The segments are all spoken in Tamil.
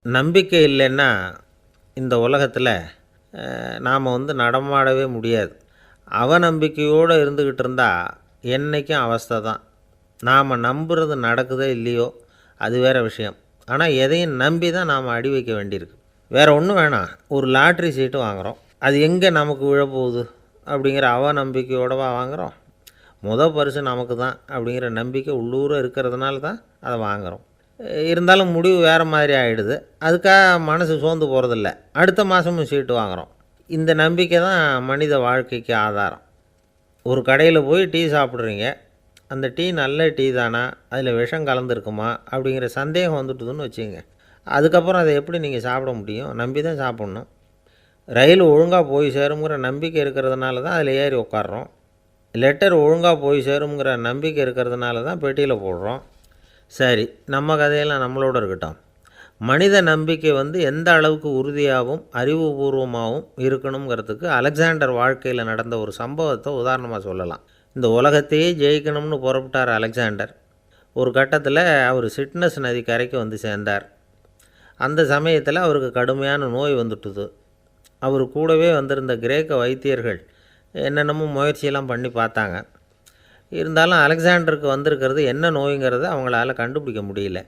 நம்பிக்கை இல்லைன்னா இந்த உலகத்தில் நாம் நடமாடவே முடியாது. அவநம்பிக்கையோடு இருந்துக்கிட்டு இருந்தால் என்றைக்கும் அவஸ்தை தான். நாம் நம்புறது நடக்குதோ இல்லையோ அது வேறு விஷயம். ஆனால் எதையும் நம்பி தான் நாம் அடி வைக்க வேண்டியிருக்கு. வேறு ஒன்றும் வேணாம், ஒரு லாட்ரி சீட்டு வாங்குகிறோம், அது எங்கே நமக்கு விழப்போகுது அப்படிங்கிற அவநம்பிக்கையோடவா வாங்குகிறோம்? பரிசு நமக்கு தான் அப்படிங்கிற நம்பிக்கை உள்ளூர இருக்கிறதுனால தான் அதை வாங்குகிறோம். இருந்தாலும் முடிவு வேறு மாதிரி ஆகிடுது. அதுக்காக மனசு சோர்ந்து போகிறதில்ல, அடுத்த மாதமும் சீட்டு வாங்குகிறோம். இந்த நம்பிக்கை தான் மனித வாழ்க்கைக்கு ஆதாரம். ஒரு கடையில் போய் டீ சாப்பிட்றீங்க, அந்த டீ நல்ல டீ தானா, அதில் விஷம் கலந்துருக்குமா அப்படிங்கிற சந்தேகம் வந்துட்டுதுன்னு வச்சுங்க. அதுக்கப்புறம் அதை எப்படி நீங்கள் சாப்பிட முடியும்? நம்பி தான் சாப்பிட்ணும். ரயில் ஒழுங்காக போய் சேருங்கிற நம்பிக்கை இருக்கிறதுனால தான் அதில் ஏறி உட்காடுறோம். லெட்டர் ஒழுங்காக போய் சேருங்கிற நம்பிக்கை இருக்கிறதுனால தான் பெட்டியில் போடுறோம். சரி, நம்ம கதையெல்லாம் நம்மளோட இருக்கட்டும். மனித நம்பிக்கை எந்த அளவுக்கு உறுதியாகவும் அறிவுபூர்வமாகவும் இருக்கணுங்கிறதுக்கு அலெக்சாண்டர் வாழ்க்கையில் நடந்த ஒரு சம்பவத்தை உதாரணமாக சொல்லலாம். இந்த உலகத்தையே ஜெயிக்கணும்னு புறப்பட்டார் அலெக்சாண்டர். ஒரு கட்டத்தில் அவர் சிட்னஸ் நதி கரைக்கு சேர்ந்தார். அந்த சமயத்தில் அவருக்கு கடுமையான நோய் வந்துட்டுது. அவர் கூடவே வந்திருந்த கிரேக்க வைத்தியர்கள் என்னென்னமோ முயற்சியெல்லாம் பண்ணி பார்த்தாங்க. இருந்தாலும் அலெக்சாண்டருக்கு வந்திருக்கிறது என்ன நோய்ங்கிறத அவங்களால கண்டுபிடிக்க முடியல.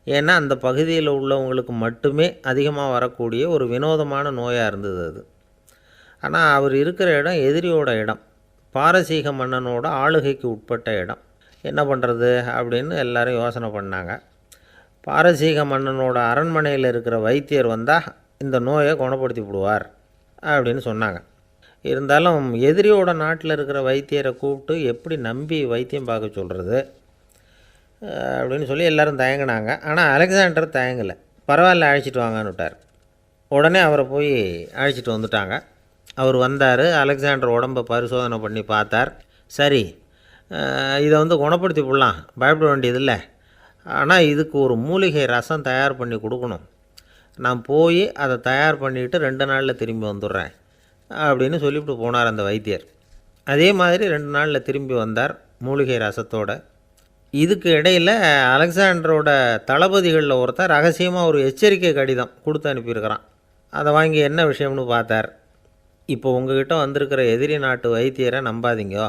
ஏன்னா அந்த பகுதியில் உள்ளவங்களுக்கு மட்டுமே அதிகமாக வரக்கூடிய ஒரு வினோதமான நோயாக இருந்தது அது. ஆனால் அவர் இருக்கிற இடம் எதிரியோட இடம், பாரசீக மன்னனோட ஆளுகைக்கு உட்பட்ட இடம். என்ன பண்ணுறது அப்படின்னு எல்லோரும் யோசனை பண்ணாங்க. பாரசீக மன்னனோட அரண்மனையில் இருக்கிற வைத்தியர் வந்தால் இந்த நோயை குணப்படுத்தி விடுவார் அப்படின்னு சொன்னாங்க. இருந்தாலும் எதிரியோட நாட்டில் இருக்கிற வைத்தியரை கூப்பிட்டு எப்படி நம்பி வைத்தியம் பார்க்க சொல்கிறது அப்படின்னு சொல்லி எல்லோரும் தயங்கினாங்க. ஆனால் அலெக்சாண்டர் தயங்கலை. பரவாயில்ல, அழைச்சிட்டு வாங்கன்னு விட்டார். உடனே அவரை போய் அழைச்சிட்டு வந்துட்டாங்க. அவர் வந்தார். அலெக்சாண்டர் உடம்பை பரிசோதனை பண்ணி பார்த்தார். சரி, இதை குணப்படுத்தி விடலாம், பயப்பட வேண்டியதில்லை. ஆனால் இதுக்கு ஒரு மூலிகை ரசம் தயார் பண்ணி கொடுக்கணும். நான் போய் அதை தயார் பண்ணிவிட்டு 2 நாளில் திரும்பி வந்துடுறேன் அப்படின்னு சொல்லிவிட்டு போனார் அந்த வைத்தியர். அதே மாதிரி 2 நாளில் திரும்பி வந்தார் மூலிகை ரசத்தோடு. இதுக்கு இடையில் அலெக்சாண்டரோட தளபதிகளில் ஒருத்தர் ரகசியமாக ஒரு எச்சரிக்கை கடிதம் கொடுத்து அனுப்பியிருக்கிறான். அதை வாங்கி என்ன விஷயம்னு பார்த்தார். இப்போ உங்ககிட்ட வந்திருக்கிற எதிரி நாட்டு வைத்தியரை நம்பாதீங்கோ,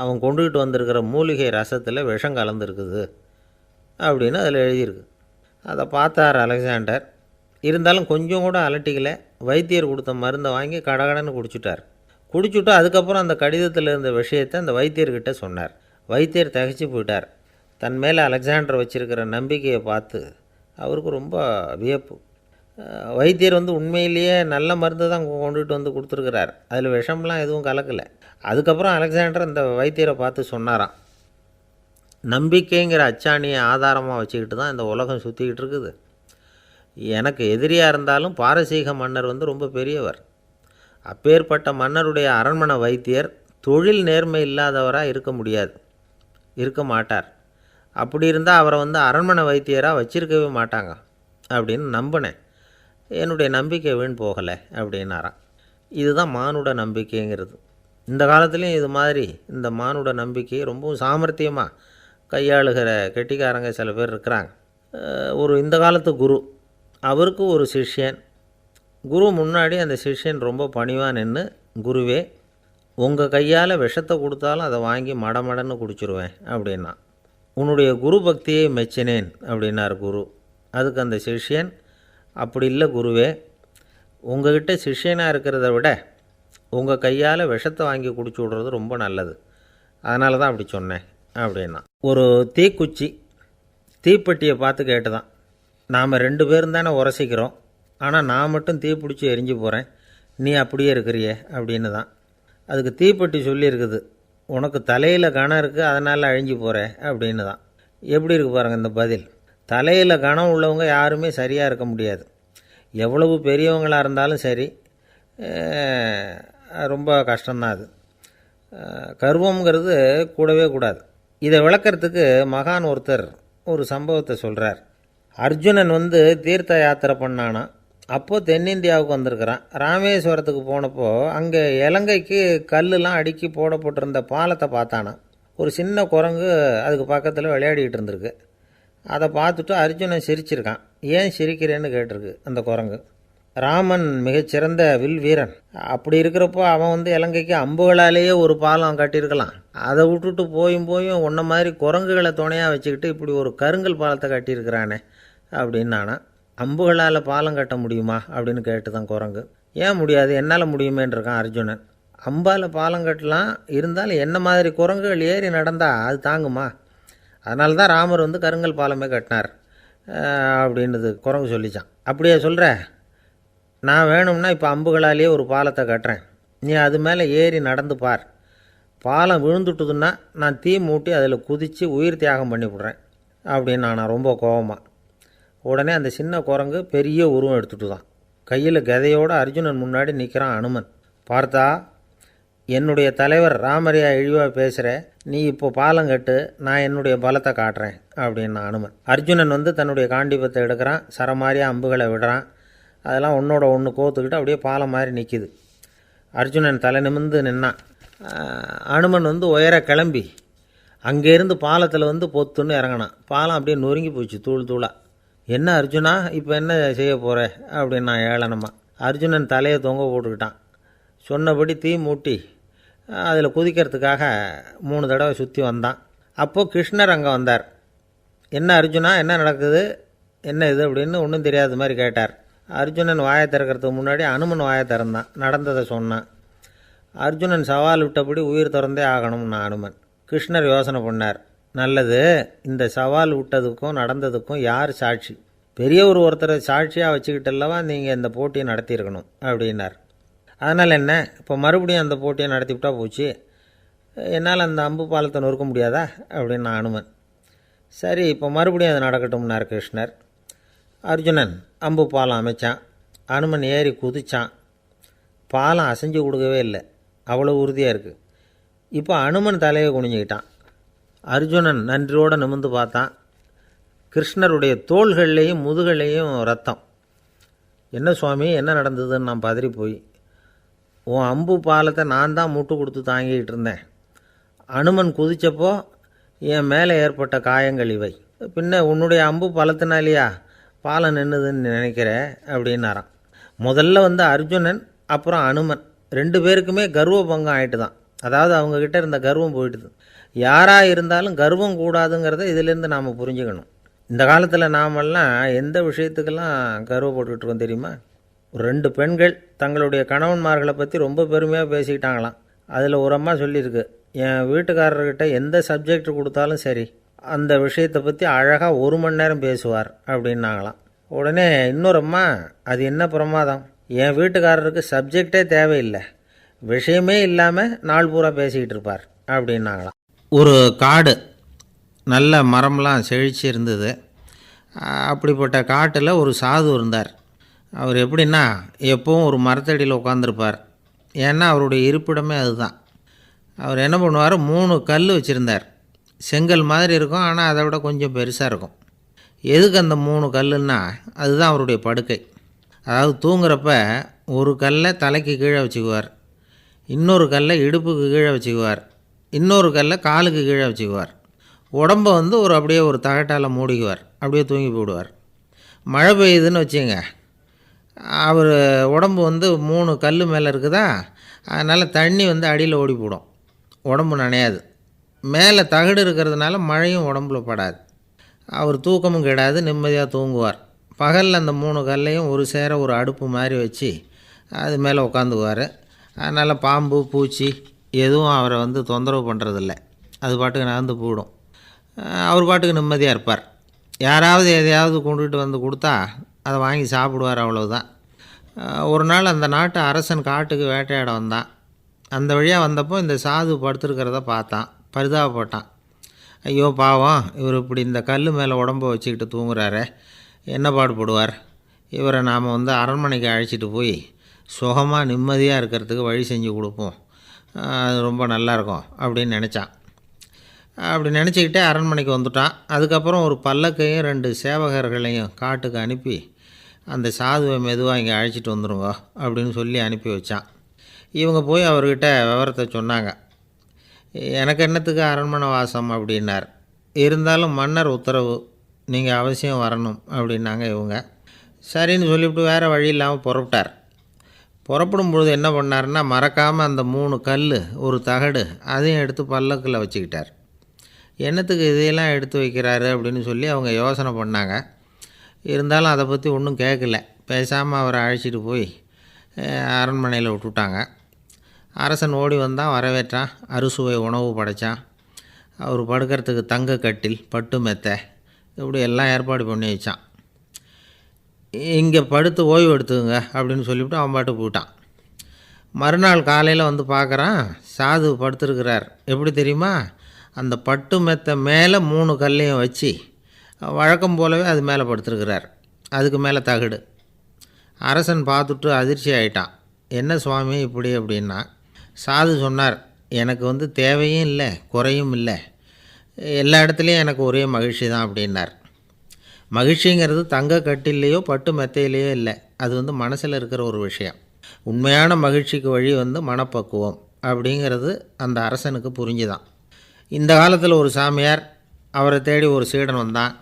அவன் கொண்டுகிட்டு வந்திருக்கிற மூலிகை ரசத்தில் விஷம் கலந்துருக்குது அப்படின்னு அதில் எழுதியிருக்கு. அதை பார்த்தார் அலெக்சாண்டர். இருந்தாலும் கொஞ்சம் கூட அலட்டிக்கலை. வைத்தியர் கொடுத்த மருந்தை வாங்கி கடகடன்னு குடிச்சிட்டார். குடிச்சுட்டு அதுக்கப்புறம் அந்த கடிதத்தில் இருந்த விஷயத்தை அந்த வைத்தியர்கிட்ட சொன்னார். வைத்தியர் திகைச்சு போயிட்டார். தன் மேலே அலெக்சாண்டர் வச்சுருக்கிற நம்பிக்கையை பார்த்து அவருக்கு ரொம்ப வியப்பு. வைத்தியர் உண்மையிலேயே நல்ல மருந்து தான் கொண்டுகிட்டு கொடுத்துருக்கிறார், அதில் விஷம்லாம் எதுவும் கலக்கலை. அதுக்கப்புறம் அலெக்சாண்டர் அந்த வைத்தியரை பார்த்து சொன்னாராம், நம்பிக்கைங்கிற அச்சாணியை ஆதாரமாக வச்சுக்கிட்டு தான் இந்த உலகம் சுற்றிக்கிட்டு இருக்குது. எனக்கு எதிரியாக இருந்தாலும் பாரசீக மன்னர் ரொம்ப பெரியவர். அப்பேற்பட்ட மன்னருடைய அரண்மனை வைத்தியர் தொழில் நேர்மை இல்லாதவராக இருக்க மாட்டார். அப்படி இருந்தால் அவரை அரண்மனை வைத்தியராக வச்சிருக்கவே மாட்டாங்க அப்படின்னு நம்பினேன். என்னுடைய நம்பிக்கை வீண் போகலை அப்படின்னாராம். இதுதான் மானுட நம்பிக்கைங்கிறது. இந்த காலத்துலேயும் இது மாதிரி இந்த மானுட நம்பிக்கையை ரொம்பவும் சாமர்த்தியமாக கையாளுகிற கெட்டிக்காரங்க சில பேர் இருக்கிறாங்க. இந்த காலத்து குரு, அவருக்கு ஒரு சிஷ்யன். குரு முன்னாடி அந்த சிஷ்யன் ரொம்ப பணிவாக நின்று, குருவே, உங்கள் கையால் விஷத்தை கொடுத்தாலும் அதை வாங்கி மடமடன்னு குடிச்சிருவேன் அப்படின்னா. உன்னுடைய குரு பக்தியை மெச்சினேன் அப்படின்னார் குரு. அதுக்கு அந்த சிஷ்யன், அப்படி இல்லை குருவே, உங்கள்கிட்ட சிஷ்யனாக இருக்கிறத விட உங்கள் கையால் விஷத்தை வாங்கி குடிச்சு விட்றது ரொம்ப நல்லது, அதனால தான் அப்படி சொன்னேன் அப்படின்னா. ஒரு தீக்குச்சி தீப்பெட்டியை பார்த்து கேட்டுதான், நாம் 2 பேரும் தானே உரசிக்கிறோம், ஆனால் நான் மட்டும் தீப்பிடிச்சி எரிஞ்சு போகிறேன், நீ அப்படியே இருக்கிறியே அப்படின்னு தான். அதுக்கு தீப்பெட்டி சொல்லியிருக்குது, உனக்கு தலையில் கணம் இருக்குது அதனால் அழிஞ்சு போகிற அப்படின்னு தான். எப்படி இருக்குது பாருங்கள் இந்த பதில். தலையில் கணம் உள்ளவங்க யாருமே சரியாக இருக்க முடியாது. எவ்வளவு பெரியவங்களாக இருந்தாலும் சரி, ரொம்ப கஷ்டம்தான் அது. கர்வங்கிறது கூடவே கூடாது. இதை விளக்கிறதுக்கு மகான் ஒருத்தர் ஒரு சம்பவத்தை சொல்கிறார். அர்ஜுனன் தீர்த்த யாத்திரை பண்ணானா. அப்போது தென்னிந்தியாவுக்கு வந்திருக்கிறான். ராமேஸ்வரத்துக்கு போனப்போ அங்கே இலங்கைக்கு கல்லுலாம் அடுக்கி போடப்பட்டிருந்த பாலத்தை பார்த்தானா. ஒரு சின்ன குரங்கு அதுக்கு பக்கத்தில் விளையாடிக்கிட்டு இருந்திருக்கு. அதை பார்த்துட்டு அர்ஜுனன் சிரிச்சிருக்கான். ஏன் சிரிக்கிறேன்னு கேட்டிருக்கு அந்த குரங்கு. ராமன் மிகச்சிறந்த வில் வீரன். அப்படி இருக்கிறப்போ அவன் இலங்கைக்கு அம்புகளாலேயே ஒரு பாலம் கட்டியிருக்கலாம். அதை விட்டுட்டு போயும் உன்ன மாதிரி குரங்குகளை துணையாக வச்சுக்கிட்டு இப்படி ஒரு கருங்கல் பாலத்தை கட்டியிருக்கிறானே அப்படின்னு நானா. அம்புகளால் பாலம் கட்ட முடியுமா அப்படின்னு கேட்டு தான் குரங்கு. ஏன் முடியாது, என்னால் முடியுமேன்னு இருக்கான் அர்ஜுனன். அம்பால் பாலம் கட்டலாம், இருந்தாலும் என்ன மாதிரி குரங்குகள் ஏறி நடந்தால் அது தாங்குமா? அதனால தான் ராமர் கருங்கல் பாலமே கட்டினார் அப்படின்றது குரங்கு சொல்லிச்சான். அப்படியே சொல்கிற, நான் வேணும்னா இப்போ அம்புகளாலேயே ஒரு பாலத்தை கட்டுறேன், நீ அது மேலே ஏறி நடந்து பார். பாலம் விழுந்துட்டுதுன்னா நான் தீ மூட்டி அதில் குதித்து உயிர் தியாகம் பண்ணி விட்றேன் அப்படின்னு நான் ரொம்ப கோபமாக. உடனே அந்த சின்ன குரங்கு பெரிய உருவம் எடுத்துட்டு தான் கையில் கதையோடு அர்ஜுனன் முன்னாடி நிற்கிறான் அனுமன். பார்த்தா, என்னுடைய தலைவர் ராமரையா இழிவாக பேசுகிற, நீ இப்போ பாலம் கட்டு, நான் என்னுடைய பலத்தை காட்டுறேன் அப்படின்னு அனுமன். அர்ஜுனன் தன்னுடைய காண்டிபத்தை எடுக்கிறான், சரமாரியாக அம்புகளை விடுறான். அதெல்லாம் ஒன்றோட ஒன்று கோத்துக்கிட்டு அப்படியே பாலம் மாதிரி நிற்கிது. அர்ஜுனன் தலை நிமிர்ந்து நின்னான். அனுமன் உயர கிளம்பி அங்கேருந்து பாலத்தில் பொத்துன்னு இறங்கினான். பாலம் அப்படியே நொறுங்கி போச்சு தூள் தூளாக. என்ன அர்ஜுனா, இப்போ என்ன செய்ய போகிற அப்படின்னா ஏளனமா. அர்ஜுனன் தலையை தொங்க போட்டுக்கிட்டான். சொன்னபடி தீ மூட்டி அதில் குதிக்கிறதுக்காக 3 தடவை சுற்றி வந்தான். அப்போது கிருஷ்ணர் அங்கே வந்தார். என்ன அர்ஜுனா, என்ன நடக்குது, என்ன இது அப்படின்னு ஒன்றும் தெரியாத மாதிரி கேட்டார். அர்ஜுனன் வாயை திறக்கிறதுக்கு முன்னாடி அனுமன் வாயை திறந்தான், நடந்ததை சொன்னான். அர்ஜுனன் சவால் விட்டபடி உயிர் திறந்தே ஆகணும்னா அனுமன். கிருஷ்ணர் யோசனை பண்ணார். நல்லது, இந்த சவால் விட்டதுக்கும் நடந்ததுக்கும் யார் சாட்சி? பெரியவர் ஒருத்தரை சாட்சியாக வச்சுக்கிட்டல்லவா நீங்கள் இந்த போட்டியை நடத்தியிருக்கணும் அப்படின்னார். அதனால் என்ன, இப்போ மறுபடியும் அந்த போட்டியை நடத்திவிட்டா போச்சு, என்னால் அந்த அம்பு பாலத்தை நொறுக்க முடியாதா அப்படின்னு அனுமன். சரி, இப்போ மறுபடியும் அது நடக்கட்டும்னார் கிருஷ்ணர். அர்ஜுனன் அம்பு பாலம் அமைச்சான். அனுமன் ஏறி குதிச்சான். பாலம் அசைஞ்சு கொடுக்கவே இல்லை, அவ்வளோ உறுதியாக இருக்குது. இப்போ அனுமன் தலையை குனிஞ்சிக்கிட்டான். அர்ஜுனன் நன்றியோடு நிமிர்ந்து பார்த்தான். கிருஷ்ணருடைய தோள்கள்லேயும் முதுகள்லேயும் ரத்தம். என்ன சுவாமி, என்ன நடந்ததுன்னு நான் பதறி போய், உன் அம்பு பாலத்தை நான் தான் மூட்டு கொடுத்து தாங்கிக்கிட்டு இருந்தேன். அனுமன் குதித்தப்போ என் மேலே ஏற்பட்ட காயங்கள் இவை. பின்ன உன்னுடைய அம்பு பலத்தினாலேயா பாலம் நின்றுதுன்னு நினைக்கிற அப்படின்னாரான். முதல்ல அர்ஜுனன் அப்புறம் அனுமன் 2 பேருக்குமே கர்வ பங்கம் ஆகிட்டு தான். அதாவது அவங்கக்கிட்ட இருந்த கர்வம் போயிட்டுது. யாராக இருந்தாலும் கர்வம் கூடாதுங்கிறத இதிலேருந்து நாம் புரிஞ்சுக்கணும். இந்த காலத்தில் நாமெல்லாம் எந்த விஷயத்துக்கெல்லாம் கர்வப்பட்டுக்கிட்டு இருக்கோம் தெரியுமா? 2 பெண்கள் தங்களுடைய கணவன்மார்களை பற்றி ரொம்ப பெருமையாக பேசிக்கிட்டாங்களாம். அதில் ஒரு அம்மா சொல்லியிருக்கு, என் வீட்டுக்காரர்கிட்ட எந்த சப்ஜெக்ட் கொடுத்தாலும் சரி அந்த விஷயத்தை பற்றி அழகாக 1 மணி நேரம் பேசுவார் அப்படின்னாங்களாம். உடனே இன்னொரு அம்மா, அது என்ன பிரமாதம், என் வீட்டுக்காரருக்கு சப்ஜெக்டே தேவையில்லை, விஷயமே இல்லாமல் நாள் பூரா பேசிக்கிட்டு இருப்பார் அப்படின்னாங்களாம். ஒரு காடு, நல்ல மரம்லாம் செழிச்சு இருந்தது. அப்படிப்பட்ட காட்டில் ஒரு சாது இருந்தார். அவர் எப்படின்னா எப்போவும் ஒரு மரத்தடியில் உட்காந்துருப்பார். ஏன்னா அவருடைய இருப்பிடமே அதுதான். அவர் என்ன பண்ணுவார், 3 கல் வச்சுருந்தார். செங்கல் மாதிரி இருக்கும், ஆனால் அதை விட கொஞ்சம் பெருசாக இருக்கும். எதுக்கு அந்த 3 கல்லுன்னா அதுதான் அவருடைய படுக்கை. அதாவது தூங்குறப்ப ஒரு கல்லை தலைக்கு கீழே வச்சுக்குவார், இன்னொரு கல்லை இடுப்புக்கு கீழே வச்சுக்குவார், இன்னொரு கல்லை காலுக்கு கீழே வச்சுக்குவார். உடம்பை அப்படியே ஒரு தகட்டால் மூடிக்குவார், அப்படியே தூங்கி போடுவார். மழை பெய்யுதுன்னு வச்சுங்க, அவர் உடம்பு 3 கல் மேலே இருக்குதா, அதனால் தண்ணி அடியில் ஓடி போடும், உடம்பு நனையாது. மேலே தகடு இருக்கிறதுனால மழையும் உடம்புல படாது. அவர் தூக்கமும் கெடாது, நிம்மதியாக தூங்குவார். பகலில் அந்த 3 கல்லையும் ஒரு சேர ஒரு அடுப்பு மாதிரி வச்சு அது மேலே உட்காந்துக்குவார். அதனால் பாம்பு பூச்சி எதுவும் அவரை தொந்தரவு பண்ணுறதில்ல, அது பாட்டுக்கு நடந்து போயிடும். அவர் பாட்டுக்கு நிம்மதியாக இருப்பார். யாராவது எதையாவது கொண்டுகிட்டு கொடுத்தா அதை வாங்கி சாப்பிடுவார், அவ்வளவுதான். ஒரு நாள் அந்த நாட்டு அரசன் காட்டுக்கு வேட்டையாட வந்தான். அந்த வழியாக வந்தப்போ இந்த சாது படுத்துருக்கிறத பார்த்தான், பரிதாபப்பட்டான். ஐயோ பாவம், இவர் இப்படி இந்த கல் மேலே உடம்பை வச்சுக்கிட்டு தூங்குறாரே, என்ன பாடுபடுவார், இவரை நாம் அரண்மனைக்கு அழைச்சிட்டு போய் சுகமாக நிம்மதியாக இருக்கிறதுக்கு வழி செஞ்சு கொடுப்போம், அது ரொம்ப நல்லாயிருக்கும் அப்படின்னு நினச்சான். அப்படி நினச்சிக்கிட்டே அரண்மனைக்கு வந்துட்டான். அதுக்கப்புறம் ஒரு பல்லக்கையும் 2 சேவகர்களையும் காட்டுக்கு அனுப்பி அந்த சாதுவை மெதுவாக இங்கே அழைச்சிட்டு வந்துடுங்க அப்படின்னு சொல்லி அனுப்பி வச்சான். இவங்க போய் அவர்கிட்ட விவரத்தை சொன்னாங்க. எனக்கு என்னத்துக்கு அரண்மனை வாசம் அப்படின்னார். இருந்தாலும் மன்னர் உத்தரவு, நீங்கள் அவசியம் வரணும் அப்படின்னாங்க இவங்க. சரின்னு சொல்லிவிட்டு வேறு வழி இல்லாமல் புறப்பட்டார். புறப்படும் பொழுது என்ன பண்ணாருன்னா, மறக்காமல் அந்த 3 கல், ஒரு தகடு அதையும் எடுத்து பல்லக்கில் வச்சுக்கிட்டார். என்னத்துக்கு இதையெல்லாம் எடுத்து வைக்கிறாரு அப்படின்னு சொல்லி அவங்க யோசனை பண்ணாங்க. இருந்தாலும் அதை பற்றி ஒன்றும் கேட்கல. பேசாமல் அவரை அழைச்சிட்டு போய் அரண்மனையில் விட்டுட்டாங்க. அரசன் ஓடி வந்தான், வரவேற்றான், அறுசுவை உணவு படைத்தான். அவர் படுக்கிறதுக்கு தங்க கட்டில், பட்டு மெத்தை, இப்படி எல்லாம் ஏற்பாடு பண்ணி வச்சான். இங்கே படுத்து ஓய்வு எடுத்துங்க அப்படின்னு சொல்லிவிட்டு அவன் பாட்டு போயிட்டான். மறுநாள் காலையில் வந்து பார்க்குறான், சாது படுத்துருக்கிறார். எப்படி தெரியுமா? அந்த பட்டு மெத்தை மேலே 3 கல்லையும் வச்சு வழக்கம் போலவே அது மேலே படுத்துருக்கிறார். அதுக்கு மேலே தகடு. அரசன் பார்த்துட்டு அதிர்ச்சி ஆகிட்டான். என்ன சுவாமி இப்படி அப்படின்னா, சாது சொன்னார், எனக்கு தேவையும் இல்லை குறையும் இல்லை, எல்லா இடத்துலையும் எனக்கு ஒரே மகிழ்ச்சி தான் அப்படின்னார். மகிழ்ச்சிங்கிறது தங்க கட்டிலேயோ பட்டு மெத்தையிலேயோ இல்லை, அது மனசில் இருக்கிற ஒரு விஷயம். உண்மையான மகிழ்ச்சிக்கு வழி மனப்பக்குவம் அப்படிங்கிறது அந்த அரசனுக்கு புரிஞ்சுதான். இந்த காலத்தில் ஒரு சாமியார், அவரை தேடி ஒரு சீடன் வந்தான்.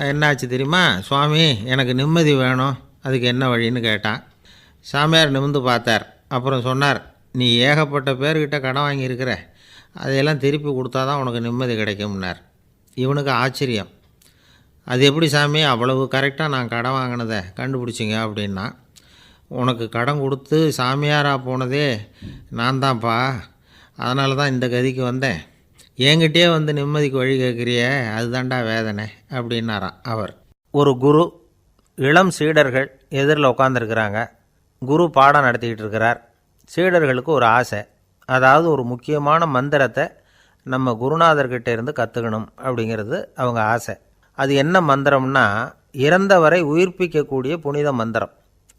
என்னாச்சு தெரியுமா? சுவாமி, எனக்கு நிம்மதி வேணும், அதுக்கு என்ன வழின்னு கேட்டான். சாமியார் நிமிர்ந்து பார்த்தார். அப்புறம் சொன்னார், நீ ஏகப்பட்ட பேர்கிட்ட கடன் வாங்கியிருக்கிற, அதையெல்லாம் திருப்பி கொடுத்தா தான் உனக்கு நிம்மதி கிடைக்கும்னார். இவனுக்கு ஆச்சரியம். அது எப்படி சாமி, அவ்வளவு கரெக்டாக நான் கடன் வாங்கினதை கண்டுபிடிச்சிங்க அப்படின்னா, உனக்கு கடன் கொடுத்து சாமியாராக போனதே நான் தான்ப்பா, அதனால தான் இந்த கதிக்கு வந்தேன். என்கிட்டயே நிம்மதிக்கு வழி கேட்குறிய, அதுதான்டா வேதனை அப்படின்னாராம் அவர். ஒரு குரு, இளம் சீடர்கள் எதிரில் உட்காந்துருக்கிறாங்க. குரு பாடம் நடத்திக்கிட்டு இருக்கிறார். சீடர்களுக்கு ஒரு ஆசை, அதாவது ஒரு முக்கியமான மந்திரத்தை நம்ம குருநாதர்கிட்ட இருந்து கற்றுக்கணும் அப்படிங்கிறது அவங்க ஆசை. அது என்ன மந்திரம்னா, இறந்தவரை உயிர்ப்பிக்கக்கூடிய புனித மந்திரம்,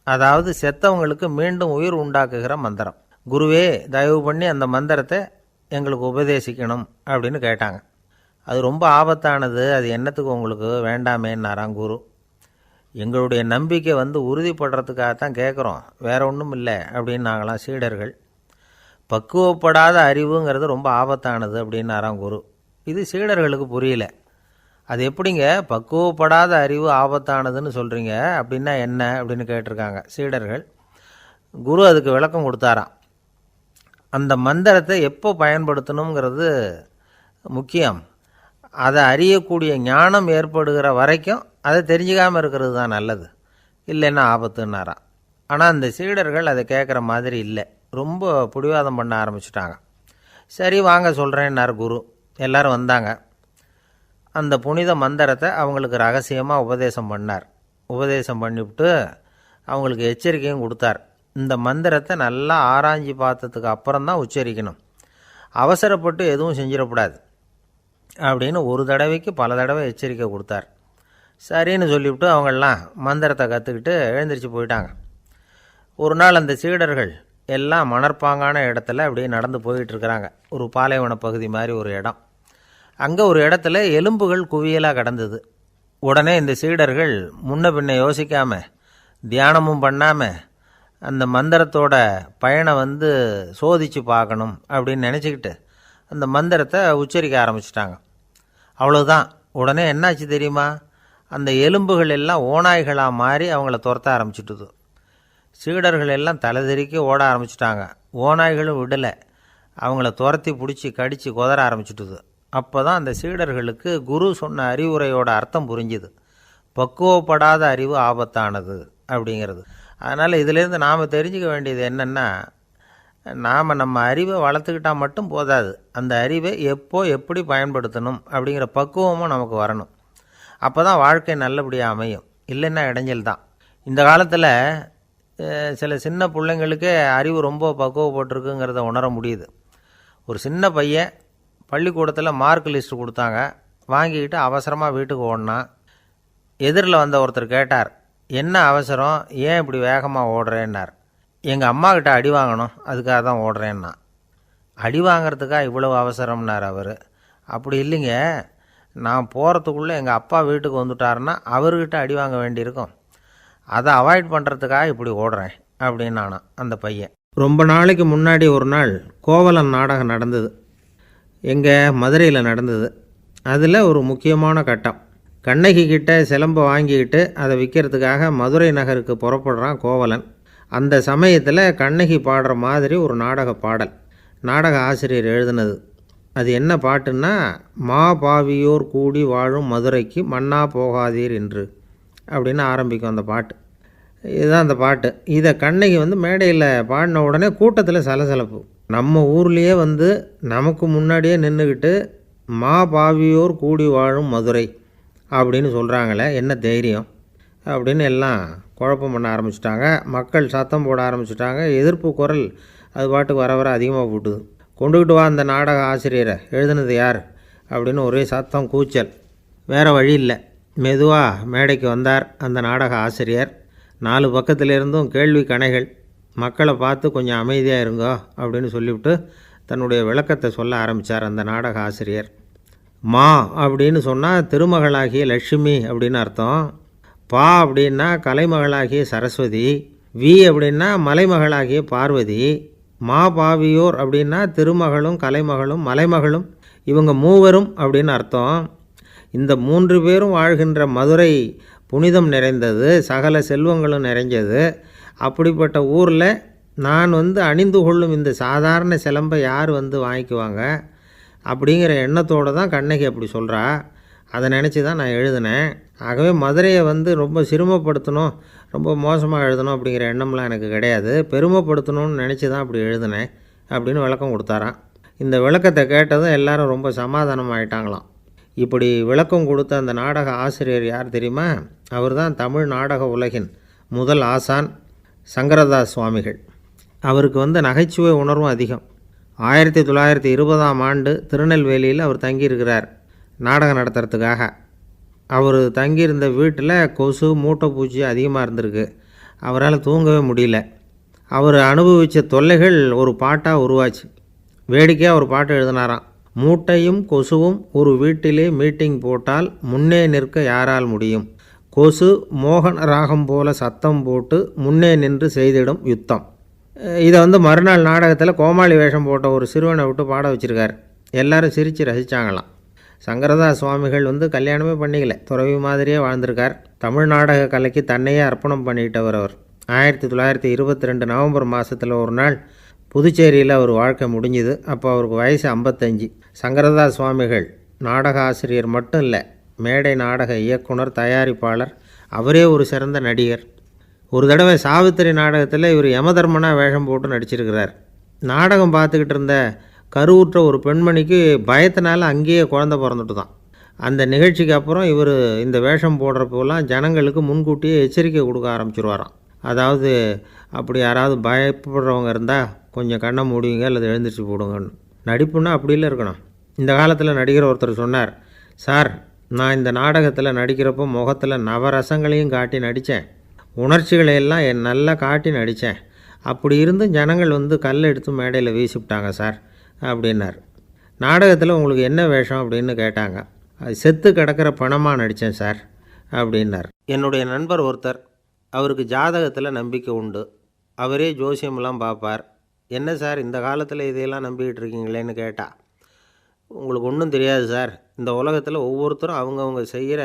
அதாவது செத்தவங்களுக்கு மீண்டும் உயிர் உண்டாக்குகிற மந்திரம். குருவே, தயவு பண்ணி அந்த மந்திரத்தை எங்களுக்கு உபதேசிக்கணும் அப்படின்னு கேட்டாங்க. அது ரொம்ப ஆபத்தானது, அது என்னத்துக்கு உங்களுக்கு வேண்டாமேன்னாராம் குரு. எங்களுடைய நம்பிக்கை உறுதிப்படுறதுக்காகத்தான் கேட்குறோம், வேற ஒன்றும் இல்லை அப்படின்னாங்களாம் சீடர்கள். பக்குவப்படாத அறிவுங்கிறது ரொம்ப ஆபத்தானது அப்படின்னாராம் குரு. இது சீடர்களுக்கு புரியல. அது எப்படிங்க பக்குவப்படாத அறிவு ஆபத்தானதுன்னு சொல்கிறீங்க, அப்படின்னா என்ன அப்படின்னு கேட்டிருக்காங்க சீடர்கள். குரு அதுக்கு விளக்கம் கொடுத்தாராம். அந்த மந்திரத்தை எப்போ பயன்படுத்தணுங்கிறது முக்கியம். அதை அறியக்கூடிய ஞானம் ஏற்படுகிற வரைக்கும் அதை தெரிஞ்சுக்காமல் இருக்கிறது தான் நல்லது, இல்லைன்னா ஆபத்துன்னாராம். ஆனால் அந்த சீடர்கள் அதை கேட்குற மாதிரி இல்லை, ரொம்ப பிடிவாதம் பண்ண ஆரம்பிச்சிட்டாங்க. சரி வாங்க சொல்கிறேன்னார் குரு. எல்லோரும் வந்தாங்க. அந்த புனித மந்திரத்தை அவங்களுக்கு ரகசியமாக உபதேசம் பண்ணார். உபதேசம் பண்ணிவிட்டு அவங்களுக்கு எச்சரிக்கையும் கொடுத்தார். இந்த மந்திரத்தை நல்லா ஆராய்ச்சி பார்த்ததுக்கு அப்புறம்தான் உச்சரிக்கணும், அவசரப்பட்டு எதுவும் செஞ்சிடக்கூடாது அப்படின்னு ஒரு தடவைக்கு பல தடவை எச்சரிக்கை கொடுத்தார். சரின்னு சொல்லிவிட்டு அவங்கெல்லாம் மந்திரத்தை கற்றுக்கிட்டு எழுந்திரிச்சு போயிட்டாங்க. ஒரு நாள் அந்த சீடர்கள் எல்லாம் மணற்பாங்கான இடத்துல அப்படியே நடந்து போயிட்டுருக்கிறாங்க. ஒரு பாலைவன பகுதி மாதிரி ஒரு இடம். அங்கே ஒரு இடத்துல எலும்புகள் குவியலாக கிடந்தது. உடனே இந்த சீடர்கள் முன்ன பின்ன யோசிக்காமல், தியானமும் பண்ணாமல், அந்த மந்திரத்தோட பயனை சோதித்து பார்க்கணும் அப்படின்னு நினச்சிக்கிட்டு அந்த மந்திரத்தை உச்சரிக்க ஆரம்பிச்சிட்டாங்க. அவ்வளோதான். உடனே என்னாச்சு தெரியுமா? அந்த எலும்புகள் எல்லாம் ஓநாய்களாக மாறி அவங்கள துரத்த ஆரம்பிச்சிட்டுது. சீடர்கள் எல்லாம் தலைதெறிக்க ஓட ஆரம்பிச்சிட்டாங்க. ஓநாய்களும் விடலை, அவங்கள துரத்தி பிடிச்சி கடித்து கொதற ஆரம்பிச்சிட்டுது. அப்போ தான் அந்த சீடர்களுக்கு குரு சொன்ன அறிவுரையோட அர்த்தம் புரிஞ்சுது. பக்குவப்படாத அறிவு ஆபத்தானது அப்படிங்கிறது. அதனால் இதிலேருந்து நாம் தெரிஞ்சுக்க வேண்டியது என்னென்னா, நாம் நம்ம அறிவை வளர்த்துக்கிட்டால் மட்டும் போதாது, அந்த அறிவை எப்போ எப்படி பயன்படுத்தணும் அப்படிங்கிற பக்குவமும் நமக்கு வரணும். அப்போ தான் வாழ்க்கை நல்லபடியாக அமையும், இல்லைன்னா இடைஞ்சல் தான். இந்த காலத்தில் சில சின்ன பிள்ளைங்களுக்கே அறிவு ரொம்ப பக்குவப்பட்டிருக்குங்கிறத உணர முடியுது. ஒரு சின்ன பையன் பள்ளிக்கூடத்தில் மார்க் லிஸ்ட்டு கொடுத்தாங்க, வாங்கிக்கிட்டு அவசரமாக வீட்டுக்கு ஓடினான். எதிரில் வந்த ஒருத்தர் கேட்டார், என்ன அவசரம், ஏன் இப்படி வேகமாக ஓடுறேன்னார். எங்கள் அம்மாக்கிட்ட அடி வாங்கணும், அதுக்காக தான் ஓடுறேன்னா. அடி வாங்கிறதுக்காக இவ்வளவு அவசரம்னார் அவர். அப்படி இல்லைங்க, நான் போகிறதுக்குள்ளே எங்கள் அப்பா வீட்டுக்கு வந்துட்டாருன்னா அவர்கிட்ட அடி வாங்க வேண்டியிருக்கும், அதை அவாய்ட் பண்ணுறதுக்காக இப்படி ஓடுறேன் அப்படின்னு நானான் அந்த பையன். ரொம்ப நாளைக்கு முன்னாடி ஒரு நாள் கோவலன் நாடகம் நடந்தது. எங்கள் மதுரையில் நடந்தது. அதில் ஒரு முக்கியமான கட்டம், கண்ணகி கிட்ட சிலம்பை வாங்கிக்கிட்டு அதை விற்கிறதுக்காக மதுரை நகருக்கு புறப்படுறான் கோவலன். அந்த சமயத்தில் கண்ணகி பாடுற மாதிரி ஒரு நாடக பாடல், நாடக ஆசிரியர் எழுதினது. அது என்ன பாட்டுன்னா, மா பாவியோர் கூடி வாழும் மதுரைக்கு மன்னா போகாதீர் என்று அப்படின்னு ஆரம்பிக்கும் அந்த பாட்டு. இதுதான் அந்த பாட்டு. இதை கண்ணகி மேடையில் பாடின உடனே கூட்டத்தில் சலசலப்பு. நம்ம ஊர்லேயே நமக்கு முன்னாடியே நின்றுக்கிட்டு மா பாவியோர் கூடி வாழும் மதுரை அப்படின்னு சொல்கிறாங்களே, என்ன தைரியம் அப்படின்னு எல்லாம் குழப்பம் பண்ண ஆரம்பிச்சிட்டாங்க. மக்கள் சத்தம் போட ஆரம்பிச்சிட்டாங்க. எதிர்ப்பு குரல் அது பாட்டுக்கு வர வர அதிகமாக போட்டுது. கொண்டுக்கிட்டு வா அந்த நாடக ஆசிரியரை, எழுதுனது யார் அப்படின்னு ஒரே சத்தம், கூச்சல். வேறு வழி இல்லை. மெதுவாக மேடைக்கு வந்தார் அந்த நாடக ஆசிரியர். 4 பக்கத்திலிருந்தும் கேள்வி கணைகள். மக்களை பார்த்து கொஞ்சம் அமைதியாக இருங்கோ அப்படின்னு சொல்லிவிட்டு தன்னுடைய விளக்கத்தை சொல்ல ஆரம்பித்தார் அந்த நாடக ஆசிரியர். மா அப்படின்னு சொன்னால் திருமகளாகிய லட்சுமி அப்படின்னு அர்த்தம். பா அப்படின்னா கலைமகளாகிய சரஸ்வதி. வி அப்படின்னா மலைமகளாகிய பார்வதி. மா பாவியோர் அப்படின்னா திருமகளும் கலைமகளும் மலைமகளும், இவங்க மூவரும் அப்படின்னு அர்த்தம். இந்த 3 பேரும் வாழ்கின்ற மதுரை புனிதம் நிறைந்தது, சகல செல்வங்களும் நிறைஞ்சது. அப்படிப்பட்ட ஊரில் நான் அணிந்து கொள்ளும் இந்த சாதாரண சிலம்பை யார் வாங்கிக்குவாங்க அப்படிங்கிற எண்ணத்தோடு தான் கண்ணகி அப்படி சொல்கிறா. அதை நினச்சி தான் நான் எழுதினேன். ஆகவே மதுரையை ரொம்ப சிரமப்படுத்தணும், ரொம்ப மோசமாக எழுதணும் அப்படிங்கிற எண்ணம்லாம் எனக்கு கிடையாது. பெருமைப்படுத்தணும்னு நினச்சி தான் அப்படி எழுதினேன் அப்படின்னு விளக்கம் கொடுத்தாராம். இந்த விளக்கத்தை கேட்டதும் எல்லாரும் ரொம்ப சமாதானம் ஆகிட்டாங்களாம். இப்படி விளக்கம் கொடுத்த அந்த நாடக ஆசிரியர் யார் தெரியுமா? அவர் தான் தமிழ் நாடக உலகின் முதல் ஆசான் சங்கரதாஸ் சுவாமிகள். அவருக்கு நகைச்சுவை உணர்வும் அதிகம். 1920ஆம் ஆண்டு திருநெல்வேலியில் அவர் தங்கியிருக்கிறார் நாடகம் நடத்துறதுக்காக. அவர் தங்கியிருந்த வீட்டில் கொசு மூட்டைப்பூச்சி அதிகமாக இருந்திருக்கு. அவரால் தூங்கவே முடியல. அவர் அனுபவித்த தொல்லைகள் ஒரு பாட்டாக உருவாச்சு. வேடிக்கையாக ஒரு பாட்டு எழுதினாராம். மூட்டையும் கொசுவும் ஒரு வீட்டிலே மீட்டிங் போட்டால் முன்னே நிற்க யாரால் முடியும்? கொசு மோகன ராகம் போல சத்தம் போட்டு முன்னே நின்று செய்திடும் யுத்தம். இதை மறுநாள் நாடகத்தில் கோமாளி வேஷம் போட்ட ஒரு சிறுவனை விட்டு பாட வச்சுருக்கார். எல்லாரும் சிரித்து ரசித்தாங்களாம். சங்கரதாஸ் சுவாமிகள் கல்யாணமே பண்ணிக்கல, துறவி மாதிரியே வாழ்ந்திருக்கார். தமிழ் நாடக கலைக்கு தன்னையே அர்ப்பணம் பண்ணிட்டவர் அவர். 1922 நவம்பர் மாதத்தில் ஒரு நாள் புதுச்சேரியில் அவர் வாழ்க்கை முடிஞ்சுது. அப்போ அவருக்கு வயசு 55. சங்கரதாஸ் சுவாமிகள் நாடக ஆசிரியர் மட்டும் இல்லை, மேடை நாடக இயக்குனர், தயாரிப்பாளர், அவரே ஒரு சிறந்த நடிகர். ஒரு தடவை சாவித்திரி நாடகத்தில் இவர் யமதர்மனாக வேஷம் போட்டு நடிச்சிருக்கிறார். நாடகம் பார்த்துக்கிட்டு இருந்த கருவுற்ற ஒரு பெண்மணிக்கு பயத்தினால அங்கேயே குழந்தை பிறந்துட்டு தான். அந்த நிகழ்ச்சிக்கு அப்புறம் இவர் இந்த வேஷம் போடுறப்போலாம் ஜனங்களுக்கு முன்கூட்டியே எச்சரிக்கை கொடுக்க ஆரம்பிச்சிருவாராம். அதாவது அப்படி யாராவது பயப்படுறவங்க இருந்தால் கொஞ்சம் கண்ணை மூடிங்க அல்லது எழுந்திரிச்சு போடுங்கன்னு. நடிப்புன்னா அப்படிலாம் இருக்கணும். இந்த காலத்தில் நடிகர் ஒருத்தர் சொன்னார், சார் நான் இந்த நாடகத்தில் நடிக்கிறப்போ முகத்தில் நவரசங்களையும் காட்டி நடித்தேன், உணர்ச்சிகளையெல்லாம் நல்லா காட்டி நடித்தேன். அப்படி இருந்தும் ஜனங்கள் கல் எடுத்து மேடையில் வீசிவிட்டாங்க சார் அப்படின்னார். நாடகத்தில் உங்களுக்கு என்ன வேஷம் அப்படின்னு கேட்டாங்க. அது செத்து கிடக்கிற பணமாக நடித்தேன் சார் அப்படின்னார். என்னுடைய நண்பர் ஒருத்தர், அவருக்கு ஜாதகத்தில் நம்பிக்கை உண்டு. அவரே ஜோசியமெல்லாம் பார்ப்பார். என்ன சார் இந்த காலத்தில் இதையெல்லாம் நம்பிக்கிட்டு இருக்கீங்களேன்னு கேட்டால், உங்களுக்கு ஒன்றும் தெரியாது சார், இந்த உலகத்தில் ஒவ்வொருத்தரும் அவங்கவுங்க செய்கிற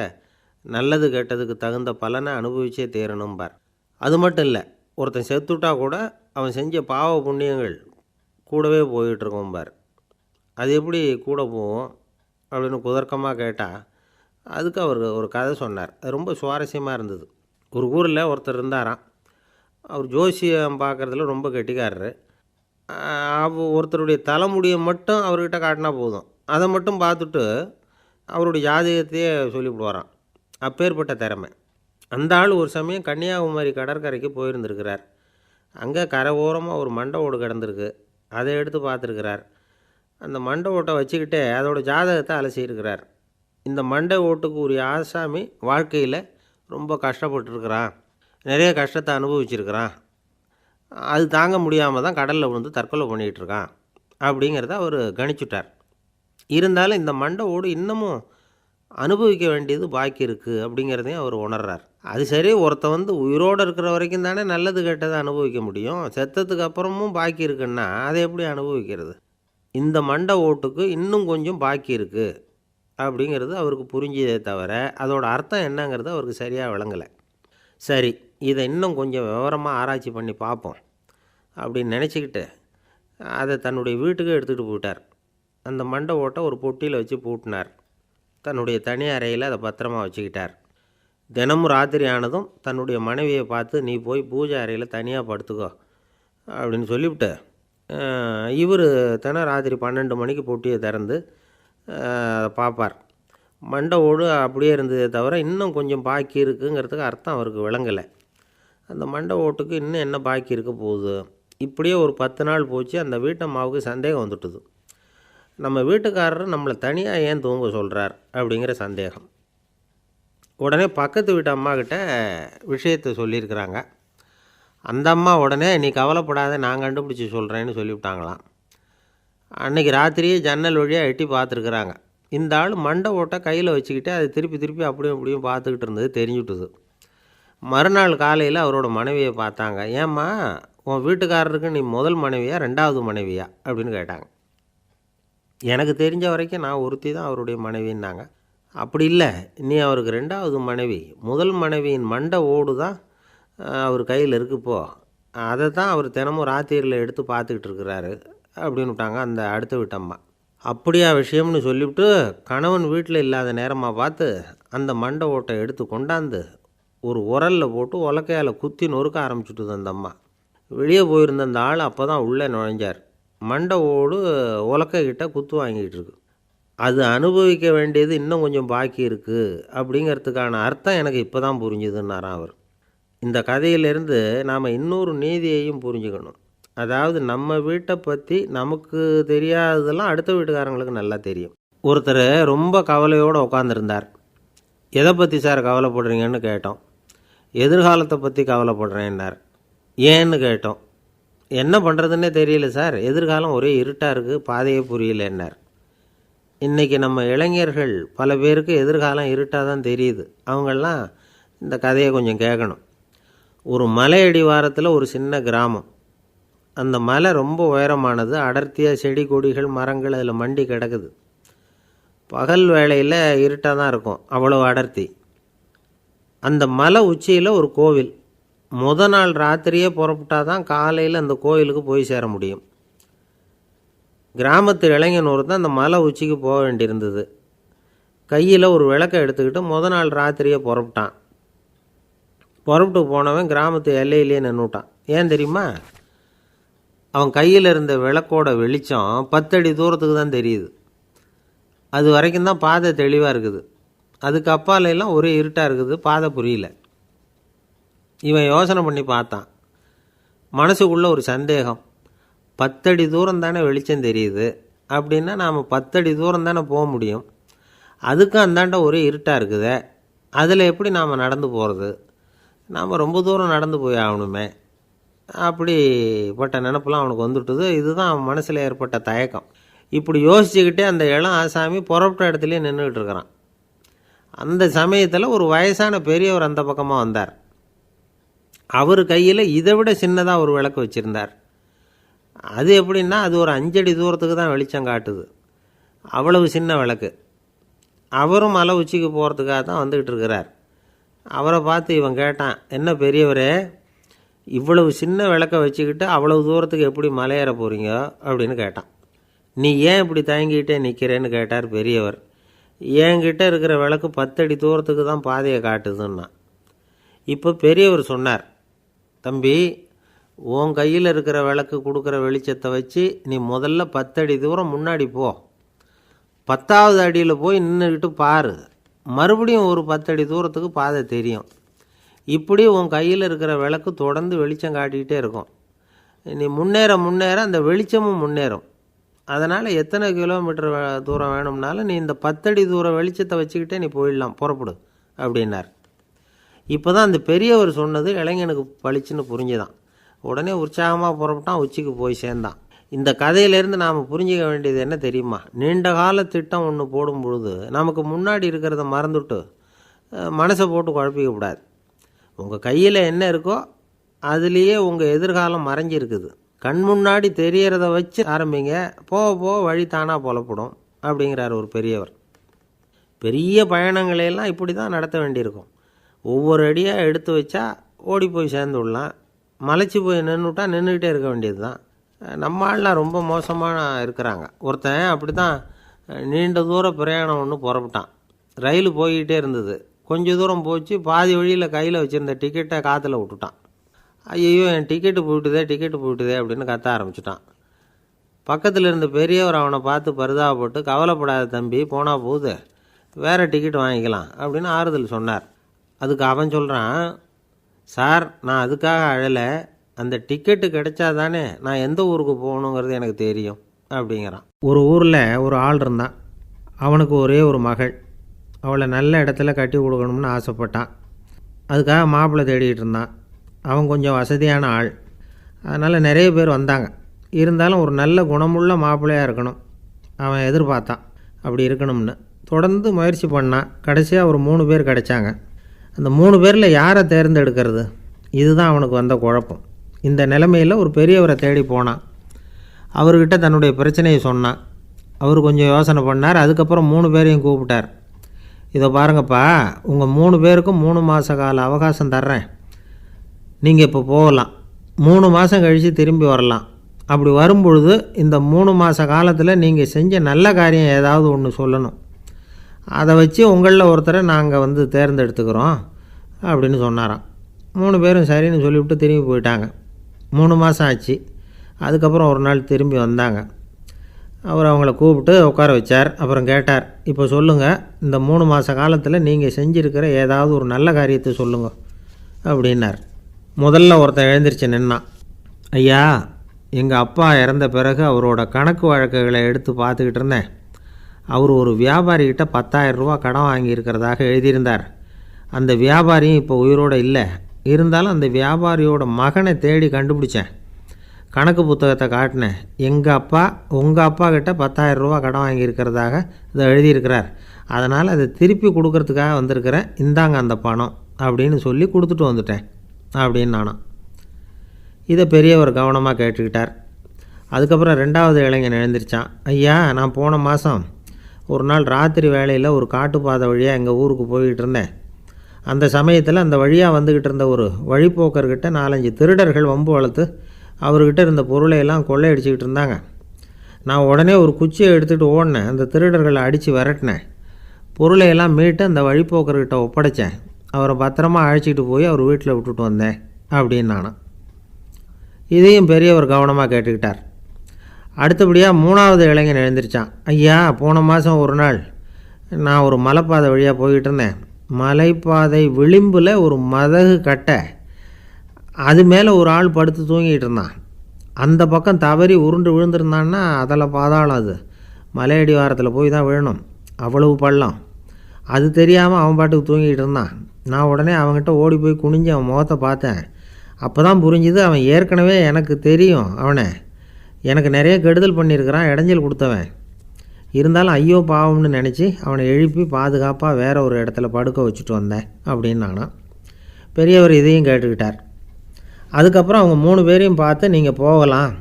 நல்லது கெட்டதுக்கு தகுந்த பலனை அனுபவிச்சே தேரணும்பார். அது மட்டும் இல்லை, ஒருத்தன் செத்துட்டா கூட அவன் செஞ்ச பாவ புண்ணியங்கள் கூடவே போயிட்டுருக்கோம்பார். அது எப்படி கூட போகும் அப்படின்னு குதர்க்கமாக கேட்டால், அதுக்கு அவர் ஒரு கதை சொன்னார். அது ரொம்ப சுவாரஸ்யமாக இருந்தது. ஒரு ஊரில் ஒருத்தர் இருந்தாராம். அவர் ஜோசியம் பார்க்குறதுல ரொம்ப கெட்டிக்காரரு. ஒருத்தருடைய தலைமுடியை மட்டும் அவர்கிட்ட காட்டினா போதும், அதை மட்டும் பார்த்துட்டு அவருடைய ஜாதகத்தையே சொல்லிவிடுவாராம். அப்பேற்பட்ட திறமை. அந்த ஆள் ஒரு சமயம் கன்னியாகுமரி கடற்கரைக்கு போயிருந்துருக்கிறார். அங்கே கரை ஓரமாக ஒரு மண்டை ஓடு கிடந்திருக்கு. அதை எடுத்து பார்த்துருக்கிறார். அந்த மண்டை ஓட்டை வச்சுக்கிட்டே அதோடய ஜாதகத்தை அலசியிருக்கிறார். இந்த மண்டை ஓட்டுக்கு உரிய ஆசாமி வாழ்க்கையில் ரொம்ப கஷ்டப்பட்டுருக்கிறான், நிறைய கஷ்டத்தை அனுபவிச்சிருக்கிறான், அது தாங்க முடியாமல் தான் கடலில் விழுந்து தற்கொலை பண்ணிகிட்ருக்கான் அப்படிங்கிறத அவர் கணிச்சுட்டார். இருந்தாலும் இந்த மண்டை ஓடு இன்னமும் அனுபவிக்க வேண்டியது பாக்கி இருக்குது அப்படிங்கிறதையும் அவர் உணர்றார். அது சரி, ஒருத்தன் உயிரோடு இருக்கிற வரைக்கும் தானே நல்லது கெட்டதை அனுபவிக்க முடியும். செத்ததுக்கு அப்புறமும் பாக்கி இருக்குன்னா அதை எப்படி அனுபவிக்கிறது? இந்த மண்டை ஓட்டுக்கு இன்னும் கொஞ்சம் பாக்கி இருக்குது அப்படிங்கிறது அவருக்கு புரிஞ்சதே தவிர அதோட அர்த்தம் என்னங்கிறது அவருக்கு சரியாக விளங்கலை. சரி, இதை இன்னும் கொஞ்சம் விவரமாக ஆராய்ச்சி பண்ணி பார்ப்போம் அப்படின்னு நினச்சிக்கிட்டு அதை தன்னுடைய வீட்டுக்கு எடுத்துகிட்டு போயிட்டார். அந்த மண்டை ஓட்டை ஒரு பொட்டியில் வச்சு பூட்டினார். தன்னுடைய தனி அறையில் அதை பத்திரமா வச்சுக்கிட்டார். தினமும் ராத்திரி ஆனதும் தன்னுடைய மனைவியை பார்த்து, நீ போய் பூஜை அறையில் தனியாக படுத்துக்கோ அப்படின்னு சொல்லிவிட்டு இவர் தினம் ராத்திரி 12 மணிக்கு பொட்டியை திறந்து பார்ப்பார். மண்டை ஓடு அப்படியே இருந்ததே தவிர இன்னும் கொஞ்சம் பாக்கி இருக்குங்கிறதுக்கு அர்த்தம் அவருக்கு விளங்கலை. அந்த மண்டை ஓட்டுக்கு இன்னும் என்ன பாக்கி இருக்க போகுது? இப்படியே ஒரு 10 நாள் போச்சு. அந்த வீட்டம்மாவுக்கு சந்தேகம் வந்துட்டுது. நம்ம வீட்டுக்காரர் நம்மளை தனியாக ஏன் தூங்க சொல்கிறார் அப்படிங்கிற சந்தேகம். உடனே பக்கத்து வீட்டு அம்மாக்கிட்ட விஷயத்தை சொல்லியிருக்கிறாங்க. அந்த அம்மா உடனே, நீ கவலைப்படாத, நான் கண்டுபிடிச்சி சொல்கிறேன்னு சொல்லிவிட்டாங்களாம். அன்றைக்கி ராத்திரியே ஜன்னல் வழியாக எட்டி பார்த்துருக்குறாங்க. இந்த ஆள் மண்டை ஓட்டை கையில் வச்சுக்கிட்டு அதை திருப்பி திருப்பி அப்படியும் அப்படியும் பார்த்துக்கிட்டு இருந்தது தெரிஞ்சுட்டுது. மறுநாள் காலையில் அவரோட மனைவியை பார்த்தாங்க. ஏம்மா, உன் வீட்டுக்காரருக்கு நீ முதல் மனைவியா 2வது மனைவியா அப்படின்னு கேட்டாங்க. எனக்கு தெரிஞ்ச வரைக்கும் நான் ஒருத்தி தான் அவருடைய மனைவின்னாங்க. அப்படி இல்லை, நீ அவருக்கு 2வது மனைவி. முதல் மனைவியின் மண்டை ஓடு தான் அவர் கையில் இருக்குப்போ, அதை தான் அவர் தினமும் ராத்திரியில் எடுத்து பார்த்துக்கிட்டு இருக்கிறாரு அப்படின்னு விட்டாங்க அந்த அடுத்த வீட்டம்மா. அப்படியா விஷயம்னு சொல்லிவிட்டு கணவன் வீட்டில் இல்லாத நேரமாக பார்த்து அந்த மண்டை ஓட்டை எடுத்து கொண்டாந்து ஒரு உரலில் போட்டு உலக்கையால் குத்தி நொறுக்க ஆரம்பிச்சுட்டுது அந்த அம்மா. வெளியே போயிருந்த அந்த ஆள் அப்போ தான் உள்ளே நுழைஞ்சார். மண்டை ஓடு உலக்கைக்கிட்ட குத்து வாங்கிட்டு இருக்கு. அது அனுபவிக்க வேண்டியது இன்னும் கொஞ்சம் பாக்கி இருக்குது அப்படிங்கிறதுக்கான அர்த்தம் எனக்கு இப்போ தான் புரிஞ்சுதுன்னாராம் அவர். இந்த கதையிலேருந்து நாம் இன்னொரு நீதியையும் புரிஞ்சுக்கணும். அதாவது நம்ம வீட்டை பற்றி நமக்கு தெரியாததெல்லாம் அடுத்த வீட்டுக்காரங்களுக்கு நல்லா தெரியும். ஒருத்தர் ரொம்ப கவலையோடு உட்காந்துருந்தார். எதை பற்றி சார் கவலைப்படுறீங்கன்னு கேட்டோம். எதிர்காலத்தை பற்றி கவலைப்படுறேன்னார். ஏன்னு கேட்டோம். என்ன பண்ணுறதுன்னே தெரியல சார், எதிர்காலம் ஒரே இருட்டாக இருக்குது, பாதையே புரியலன்னார். இன்றைக்கி நம்ம இளைஞர்கள் பல பேருக்கு எதிர்காலம் இருட்டாக தான் தெரியுது. அவங்கெல்லாம் இந்த கதையை கொஞ்சம் கேட்கணும். ஒரு மலை அடிவாரத்தில் ஒரு சின்ன கிராமம். அந்த மலை ரொம்ப உயரமானது. அடர்த்தியாக செடி கொடிகள் மரங்கள் அதில் மண்டி கிடக்குது. பகல் வேளையில் இருட்டாக தான் இருக்கும், அவ்வளோ அடர்த்தி. அந்த மலை உச்சியில் ஒரு கோவில். நாள் ராத்திரியே புறப்பட்டால் தான் காலையில் அந்த கோவிலுக்கு போய் சேர முடியும். கிராமத்து இளைஞன் ஒருத்தன் அந்த மலை உச்சிக்கு போக வேண்டியிருந்தது. கையில் ஒரு விளக்கை எடுத்துக்கிட்டு நாள் ராத்திரியே புறப்பட்டான். புறப்பட்டு போனவன் கிராமத்து எல்லையிலேயே நின்றுட்டான். ஏன் தெரியுமா? அவன் கையில் இருந்த விளக்கோட வெளிச்சம் 10 அடி தூரத்துக்கு தான் தெரியுது. அது வரைக்கும் தான் பாதை தெளிவாக இருக்குது. அதுக்கு அப்பாலெல்லாம் ஒரே இருட்டாக இருக்குது, பாதை புரியல. இவன் யோசனை பண்ணி பார்த்தான். மனசுக்குள்ளே ஒரு சந்தேகம். 10 அடி தூரம் தானே வெளிச்சம் தெரியுது, அப்படின்னா நாம் 10 அடி தூரம் தானே போக முடியும். அதுக்கும் அந்தாண்ட ஒரே இருட்டாக இருக்குதே, அதில் எப்படி நாம் நடந்து போகிறது? நாம் ரொம்ப தூரம் நடந்து போய் ஆகணுமே. அப்படிப்பட்ட நினப்பெல்லாம் அவனுக்கு வந்துவிட்டது. இதுதான் அவன் மனசில் ஏற்பட்ட தயக்கம். இப்படி யோசிச்சுக்கிட்டே அந்த இளம் ஆசாமி புறப்பட்ட இடத்துலையே நின்றுக்கிட்டு இருக்கிறான். அந்த சமயத்தில் ஒரு வயசான பெரியவர் அந்த பக்கமாக வந்தார். அவர் கையில் இதை விட சின்னதாக ஒரு விளக்கு வச்சுருந்தார். அது எப்படின்னா, அது ஒரு 5 அடி தூரத்துக்கு தான் வெளிச்சம் காட்டுது. அவ்வளவு சின்ன விளக்கு. அவரும் மலை உச்சிக்கு போகிறதுக்காக தான் வந்துக்கிட்டு இருக்கிறார். அவரை பார்த்து இவன் கேட்டான், என்ன பெரியவரே, இவ்வளவு சின்ன விளக்கை வச்சுக்கிட்டு அவ்வளவு தூரத்துக்கு எப்படி மலையேற போகிறீங்க அப்படின்னு கேட்டான். நீ ஏன் இப்படி தயங்கிக்கிட்டே நிற்கிறேன்னு கேட்டார் பெரியவர். என்கிட்ட இருக்கிற விளக்கு 10 அடி தூரத்துக்கு தான் பாதையை காட்டுதுன்னா. இப்போ பெரியவர் சொன்னார், தம்பி, உன் கையில் இருக்கிற விளக்கு கொடுக்குற வெளிச்சத்தை வச்சு நீ முதல்ல 10 அடி தூரம் முன்னாடி போ. 10வது அடியில் போய் நின்றுக்கிட்டு பாரு. மறுபடியும் ஒரு 10 அடி தூரத்துக்கு பாதை தெரியும். இப்படி உன் கையில் இருக்கிற விளக்கு தொடர்ந்து வெளிச்சம் காட்டிக்கிட்டே இருக்கும். நீ முன்னேற முன்னேற அந்த வெளிச்சமும் முன்னேறும். அதனால் எத்தனை கிலோமீட்டர் தூரம் வேணும்னாலும் நீ இந்த 10 அடி தூரம் வெளிச்சத்தை வச்சுக்கிட்டே நீ போயிடலாம், புறப்படு அப்படின்னார். இப்போ தான் அந்த பெரியவர் சொன்னது இளைஞனுக்கு பளிச்சுன்னு புரிஞ்சுதான். உடனே உற்சாகமாக புறப்பட்டான், உச்சிக்கு போய் சேர்ந்தான். இந்த கதையிலேருந்து நாம் புரிஞ்சிக்க வேண்டியது என்ன தெரியுமா? நீண்ட கால திட்டம் ஒன்று போடும் பொழுது நமக்கு முன்னாடி இருக்கிறத மறந்துவிட்டு மனசை போட்டு குழப்பிக்கக்கூடாது. உங்கள் கையில் என்ன இருக்கோ அதுலேயே உங்கள் எதிர்காலம் மறைஞ்சிருக்குது. கண் முன்னாடி தெரியறத வச்சு ஆரம்பிங்க, போக போக வழி தானாக புலப்படும் அப்படிங்கிறார் ஒரு பெரியவர். பெரிய பயணங்களையெல்லாம் இப்படி தான் நடத்த வேண்டியிருக்கும். ஒவ்வொரு அடியாக எடுத்து வச்சா ஓடி போய் சேர்ந்து விடலாம், மலைச்சி போய் நின்றுட்டா நின்றுக்கிட்டே இருக்க வேண்டியது தான். நம்ம ஆள்லாம் ரொம்ப மோசமான இருக்கிறாங்க. ஒருத்தன் அப்படி தான் நீண்ட தூர பிரயாணம் ஒன்று புறப்பட்டான். ரயில் போய்கிட்டே இருந்தது. கொஞ்சம் தூரம் போச்சு, பாதி வழியில் கையில் வச்சுருந்த டிக்கெட்டை காற்றுல விட்டுட்டான். ஐயோ என் டிக்கெட்டு போயிட்டுதே அப்படின்னு கத்த ஆரம்பிச்சிட்டான். பக்கத்தில் இருந்த பெரியவர் அவனை பார்த்து பரிதாபப்பட்டு, கவலைப்படாத தம்பி, போனால் போகுது, வேறு டிக்கெட் வாங்கிக்கலாம் அப்படின்னு ஆறுதல் சொன்னார். அதுக்கு அவன் சொல்கிறான், சார் நான் அதுக்காக அழலை, அந்த டிக்கெட்டு கிடைச்சா தானே நான் எந்த ஊருக்கு போகணுங்கிறது எனக்கு தெரியும் அப்படிங்கிறான். ஒரு ஊரில் ஒரு ஆள் இருந்தான். அவனுக்கு ஒரே ஒரு மகள். அவளை நல்ல இடத்துல கட்டி கொடுக்கணும்னு ஆசைப்பட்டான். அதுக்காக மாப்பிள்ளை தேடிகிட்டு இருந்தான். அவன் கொஞ்சம் வசதியான ஆள், அதனால் நிறைய பேர் வந்தாங்க. இருந்தாலும் ஒரு நல்ல குணமுள்ள மாப்பிள்ளையாக இருக்கணும் அவன் எதிர்பார்த்தான். அப்படி இருக்கணும்னு தொடர்ந்து முயற்சி பண்ணான். கடைசியாக ஒரு 3 பேர் கிடைச்சாங்க. அந்த 3 பேரில் யாரை தேர்ந்தெடுக்கிறது, இதுதான் அவனுக்கு வந்த குழப்பம். இந்த நிலைமையில் ஒரு பெரியவரை தேடி போனான். அவர்கிட்ட தன்னுடைய பிரச்சனையை சொன்னான். அவர் கொஞ்சம் யோசனை பண்ணார். அதுக்கப்புறம் 3 பேரையும் கூப்பிட்டார். இதை பாருங்கப்பா, உங்கள் 3 பேருக்கும் 3 மாத கால அவகாசம் தர்றேன். நீங்கள் இப்போ போகலாம், 3 மாதம் கழித்து திரும்பி வரலாம். அப்படி வரும்பொழுது இந்த 3 மாத காலத்தில் நீங்கள் செஞ்ச நல்ல காரியம் ஏதாவது ஒன்று சொல்லணும். அதை வச்சு உங்களில் ஒருத்தரை நாங்கள் தேர்ந்தெடுத்துக்கிறோம் அப்படின்னு சொன்னாராம். 3 பேரும் சரின்னு சொல்லிவிட்டு திரும்பி போயிட்டாங்க. 3 மாதம் ஆச்சு. அதுக்கப்புறம் ஒரு நாள் திரும்பி வந்தாங்க. அவர் அவங்கள கூப்பிட்டு உட்கார வச்சார். அப்புறம் கேட்டார், இப்போ சொல்லுங்கள், இந்த 3 மாத காலத்தில் நீங்கள் செஞ்சுருக்கிற ஏதாவது ஒரு நல்ல காரியத்தை சொல்லுங்கள் அப்படின்னார். முதல்ல ஒருத்தன் எழுந்திரிச்சு நின்னான். ஐயா, எங்கள் அப்பா இறந்த பிறகு அவரோட கணக்கு வழக்குகளை எடுத்து பார்த்துக்கிட்டு இருந்தேன். அவர் ஒரு வியாபாரிகிட்ட 10,000 ரூபா கடன் வாங்கியிருக்கிறதாக எழுதியிருந்தார். அந்த வியாபாரியும் இப்போ உயிரோடு இல்லை. இருந்தாலும் அந்த வியாபாரியோட மகனை தேடி கண்டுபிடிச்சேன். கணக்கு புத்தகத்தை காட்டினேன். எங்கள் அப்பா உங்கள் அப்பா கிட்ட 10,000 ரூபா கடன் வாங்கியிருக்கிறதாக இதை எழுதியிருக்கிறார். அதனால் அதை திருப்பி கொடுக்கறதுக்காக வந்திருக்கிறேன். இந்தாங்க அந்த பணம் அப்படின்னு சொல்லி கொடுத்துட்டு வந்துட்டேன் அப்படின்னு நானும். இதை பெரியவர் கவனமாக கேட்டுக்கிட்டார். அதுக்கப்புறம் 2வது இளைஞன் எழுந்திரிச்சான். ஐயா, நான் போன மாதம் ஒரு நாள் ராத்திரி வேளையில் ஒரு காட்டுப்பாதை வழியாக எங்கள் ஊருக்கு போய்கிட்டு இருந்தேன். அந்த சமயத்தில் அந்த வழியாக வந்துக்கிட்டு இருந்த ஒரு வழிப்போக்கர்கிட்ட 4-5 திருடர்கள் வம்பு வளர்த்து அவர்கிட்ட இருந்த பொருளையெல்லாம் கொள்ளையடிச்சிக்கிட்டு இருந்தாங்க. நான் உடனே ஒரு குச்சியை எடுத்துகிட்டு ஓடினேன். அந்த திருடர்களை அடித்து விரட்டினேன். பொருளையெல்லாம் மீட்டு அந்த வழிப்போக்கர்கிட்ட ஒப்படைச்சேன். அவரை பத்திரமா அழைச்சிக்கிட்டு போய் அவர் வீட்டில் விட்டுட்டு வந்தேன் அப்படின்னு நானும். இதையும் பெரியவர் கவனமாக கேட்டுக்கிட்டார். அடுத்தபடியாக 3வது இளைஞன் எழுந்திரிச்சான். ஐயா, போன மாதம் ஒரு நாள் நான் ஒரு மலைப்பாதை வழியாக போய்கிட்டு இருந்தேன். மலைப்பாதை விளிம்பில் ஒரு மதகு கட்டை, அது மேலே ஒரு ஆள் படுத்து தூங்கிட்டு இருந்தான். அந்த பக்கம் தவறி உருண்டு விழுந்திருந்தான்னா அதில் பாதாளம். அது மலையடி வாரத்தில் போய் தான் விழணும், அவ்வளவு பள்ளம். அது தெரியாமல் அவன் பாட்டுக்கு தூங்கிட்டு இருந்தான். நான் உடனே அவன்கிட்ட ஓடி போய் குனிஞ்சு அவன் முகத்தை பார்த்தேன். அப்போ தான் புரிஞ்சுது, அவன் ஏற்கனவே எனக்கு தெரியும். அவனை எனக்கு நிறைய கெடுதல் பண்ணியிருக்கிறான், இடைஞ்சல் கொடுத்தவன். இருந்தாலும் ஐயோ பாவம்னு நினச்சி அவனை எழுப்பி பாதுகாப்பாக வேறு ஒரு இடத்துல படுக்க வச்சுட்டு வந்தேன் அப்படின்னு நானும். பெரியவர் இதையும் கேட்டுக்கிட்டார். அதுக்கப்புறம் அவங்க 3 பேரையும் பார்த்து, நீங்கள் போகலாம்,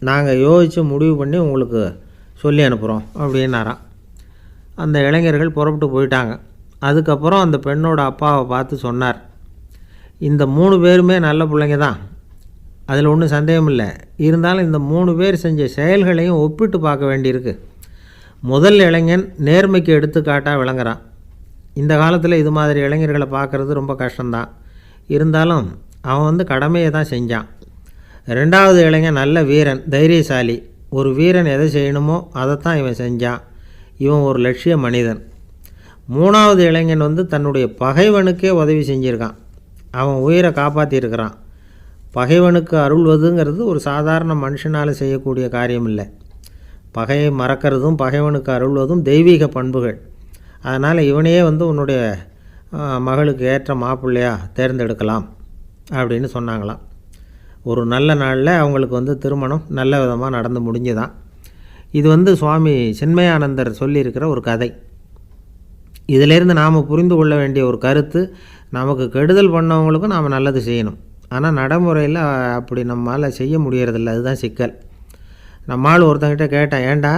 நாங்கள் யோசித்து முடிவு பண்ணி உங்களுக்கு சொல்லி அனுப்புகிறோம் அப்படின்னாராம். அந்த இளைஞர்கள் புறப்பட்டு போயிட்டாங்க. அதுக்கப்புறம் அந்த பெண்ணோட அப்பாவை பார்த்து சொன்னார், இந்த 3 பேருமே நல்ல பிள்ளைங்க தான், அதில் ஒன்றும் சந்தேகம் இல்லை. இருந்தாலும் இந்த 3 பேர் செஞ்ச செயல்களையும் ஒப்பிட்டு பார்க்க வேண்டியிருக்கு. முதல் இளைஞன் நேர்மைக்கு எடுத்துக்காட்டாக விளங்குறான். இந்த காலத்தில் இது மாதிரி இளைஞர்களை பார்க்குறது ரொம்ப கஷ்டம்தான். இருந்தாலும் அவன் கடமையை தான் செஞ்சான். 2வது இளைஞன் நல்ல வீரன், தைரியசாலி. ஒரு வீரன் எதை செய்யணுமோ அதைத்தான் இவன் செஞ்சான். இவன் ஒரு லட்சிய மனிதன். 3வது இளைஞன் தன்னுடைய பகைவனுக்கே உதவி செஞ்சுருக்கான். அவன் உயிரை காப்பாற்றியிருக்கிறான். பகைவனுக்கு அருள்வதுங்கிறது ஒரு சாதாரண மனுஷனால் செய்யக்கூடிய காரியம் இல்லை. பகையை மறக்கிறதும் பகைவனுக்கு அருள்வதும் தெய்வீக பண்புகள். அதனால் இவனையே உன்னுடைய மகளுக்கு ஏற்ற மாப்பிள்ளையாக தேர்ந்தெடுக்கலாம் அப்படின்னு சொன்னாங்களாம். ஒரு நல்ல நாளில் அவங்களுக்கு திருமணம் நல்ல விதமாக நடந்து முடிஞ்சுதான். இது சுவாமி சின்மயானந்தர் சொல்லியிருக்கிற ஒரு கதை. இதிலேருந்து நாம் புரிந்து கொள்ள வேண்டிய ஒரு கருத்து, நமக்கு கெடுதல் பண்ணவங்களுக்கும் நாம் நல்லது செய்யணும். ஆனால் நடைமுறையில் அப்படி நம்மளால் செய்ய முடியறதில்ல. அதுதான் சிக்கல். நம்மால் ஒருத்தங்கிட்ட கேட்டேன், ஏண்டா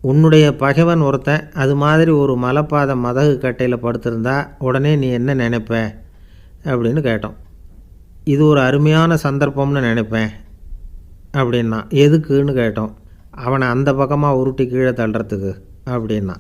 உன்னுடைய பகைவன் ஒருத்தன் அது மாதிரி ஒரு மலைப்பாதை மதகு கட்டையில் படுத்திருந்தா உடனே நீ என்ன நினைப்ப அப்படின்னு கேட்டோம். இது ஒரு அருமையான சந்தர்ப்பம்னு நினைப்பேன் அப்படின்னா. எதுக்குன்னு கேட்டோம். அவனை அந்த பக்கமாக உருட்டி கீழே தள்ளுறதுக்கு அப்படின்னா.